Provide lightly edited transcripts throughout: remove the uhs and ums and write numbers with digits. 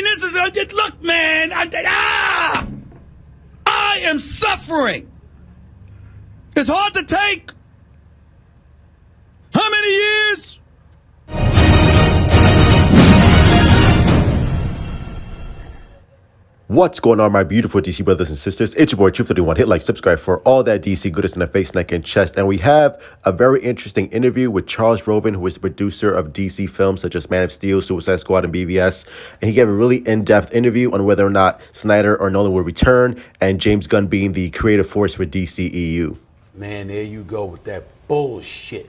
mean, this is look, man. I am suffering. It's hard to take. How many years? What's going on, my beautiful DC brothers and sisters? It's your boy, Truth31. Hit like, subscribe for all that DC goodness in the face, neck, and chest. And we have a very interesting interview with Charles Roven, who is the producer of DC films such as Man of Steel, Suicide Squad, and BVS. And he gave a really in-depth interview on whether or not Snyder or Nolan will return, and James Gunn being the creative force for DCEU. Man, there you go with that bullshit.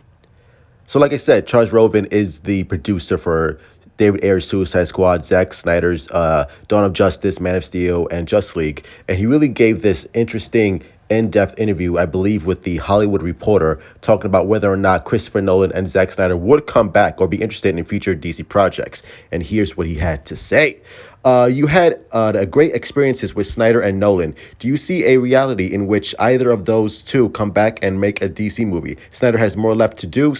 So like I said, Charles Roven is the producer for David Ayer's Suicide Squad, Zack Snyder's Dawn of Justice, Man of Steel, and Justice League. And he really gave this interesting, in-depth interview, I believe, with the Hollywood Reporter, talking about whether or not Christopher Nolan and Zack Snyder would come back or be interested in future DC projects. And here's what he had to say. You had great experiences with Snyder and Nolan. Do you see a reality in which either of those two come back and make a DC movie? Snyder has more left to do.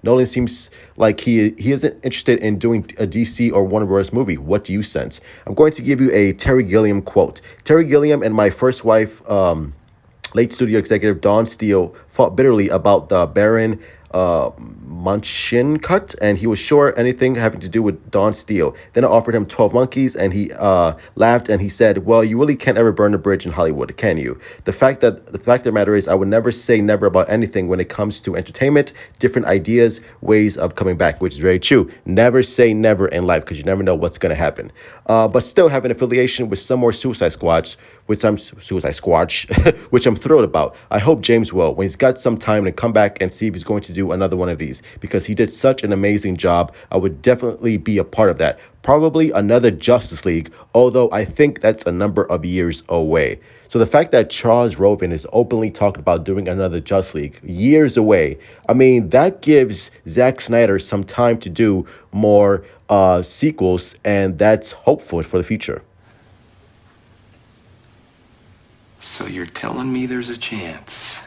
Nolan seems like he isn't interested in doing a DC or Warner Bros. Movie. What do you sense? I'm going to give you a Terry Gilliam quote. Terry Gilliam and my first wife, late studio executive Don Steele, fought bitterly about the Baron Munchin cut, and he was sure anything having to do with Don Steele. Then I offered him 12 Monkeys, and he laughed and he said, well, you really can't ever burn a bridge in Hollywood, can you? The fact of the matter is, I would never say never about anything when it comes to entertainment, different ideas, ways of coming back, which is very true. Never say never in life, because you never know what's going to happen. But still have an affiliation with some more Suicide Squads, which I'm thrilled about. I hope James will, when he's got some time, to come back and see if he's going to do another one of these, because he did such an amazing job. I would definitely be a part of that. Probably another Justice League, although I think that's a number of years away. So the fact that Charles Roven is openly talking about doing another Justice League years away, I mean, that gives Zack Snyder some time to do more sequels, and that's hopeful for the future. So you're telling me there's a chance?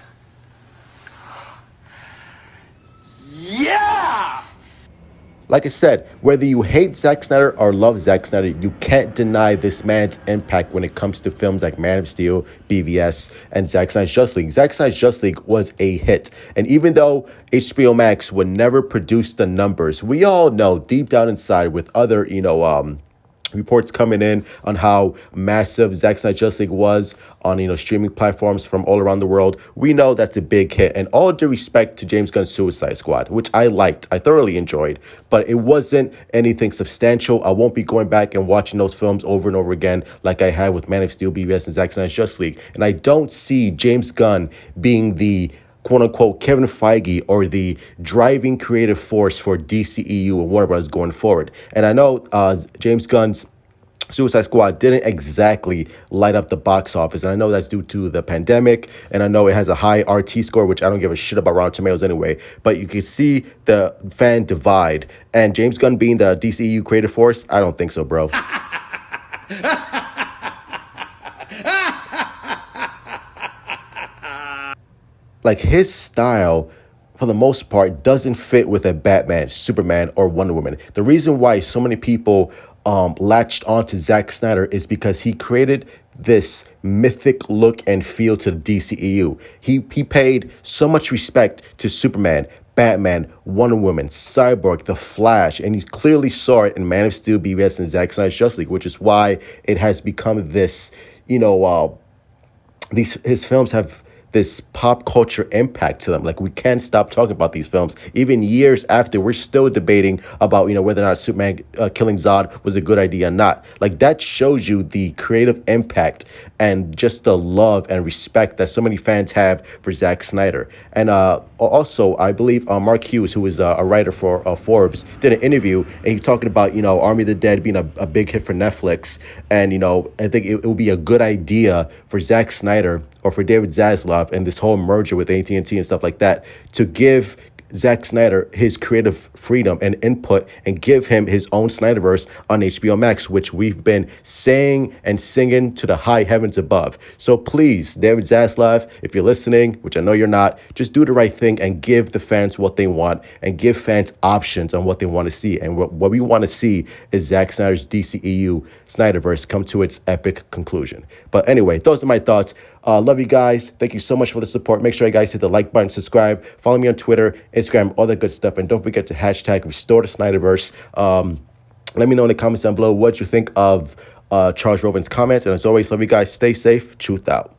Yeah! Like I said, whether you hate Zack Snyder or love Zack Snyder, you can't deny this man's impact when it comes to films like Man of Steel, BVS, and Zack Snyder's Justice League. Zack Snyder's Justice League was a hit. And even though HBO Max would never produce the numbers, we all know deep down inside with other, reports coming in on how massive Zack Snyder's Justice League was on, streaming platforms from all around the world. We know that's a big hit, and all due respect to James Gunn's Suicide Squad, which I liked, I thoroughly enjoyed, but it wasn't anything substantial. I won't be going back and watching those films over and over again like I had with Man of Steel, BVS, and Zack Snyder's Justice League. And I don't see James Gunn being the quote-unquote Kevin Feige or the driving creative force for DCEU and Warner Bros. Going forward. And I know James Gunn's Suicide Squad didn't exactly light up the box office, and I know that's due to the pandemic, and I know it has a high RT score, which I don't give a shit about Rotten Tomatoes anyway, but you can see the fan divide. And James Gunn being the DCEU creative force, I don't think so, bro. Like, his style, for the most part, doesn't fit with a Batman, Superman, or Wonder Woman. The reason why so many people latched onto Zack Snyder is because he created this mythic look and feel to the DCEU. He paid so much respect to Superman, Batman, Wonder Woman, Cyborg, The Flash, and he clearly saw it in Man of Steel, BVS, and Zack Snyder's Justice League, which is why it has become this, his films have this pop culture impact to them. Like, we can't stop talking about these films. Even years after, we're still debating about, whether or not Superman killing Zod was a good idea or not. Like, that shows you the creative impact and just the love and respect that so many fans have for Zack Snyder. And also, I believe Mark Hughes, who is a writer for Forbes, did an interview, and he talking about, Army of the Dead being a big hit for Netflix. And, I think it would be a good idea for Zack Snyder or for David Zaslav and this whole merger with AT&T and stuff like that to give Zack Snyder his creative freedom and input and give him his own Snyderverse on HBO Max, which we've been saying and singing to the high heavens above. So please, David Zaslav, if you're listening, which I know you're not, just do the right thing and give the fans what they want and give fans options on what they want to see. And what we want to see is Zack Snyder's DCEU Snyderverse come to its epic conclusion. But anyway, those are my thoughts. Love you guys. Thank you so much for the support. Make sure you guys hit the like button, subscribe, follow me on Twitter, Instagram, all that good stuff. And don't forget to hashtag restore the Snyderverse. Let me know in the comments down below what you think of Charles Roven's comments. And as always, love you guys. Stay safe. Truth out.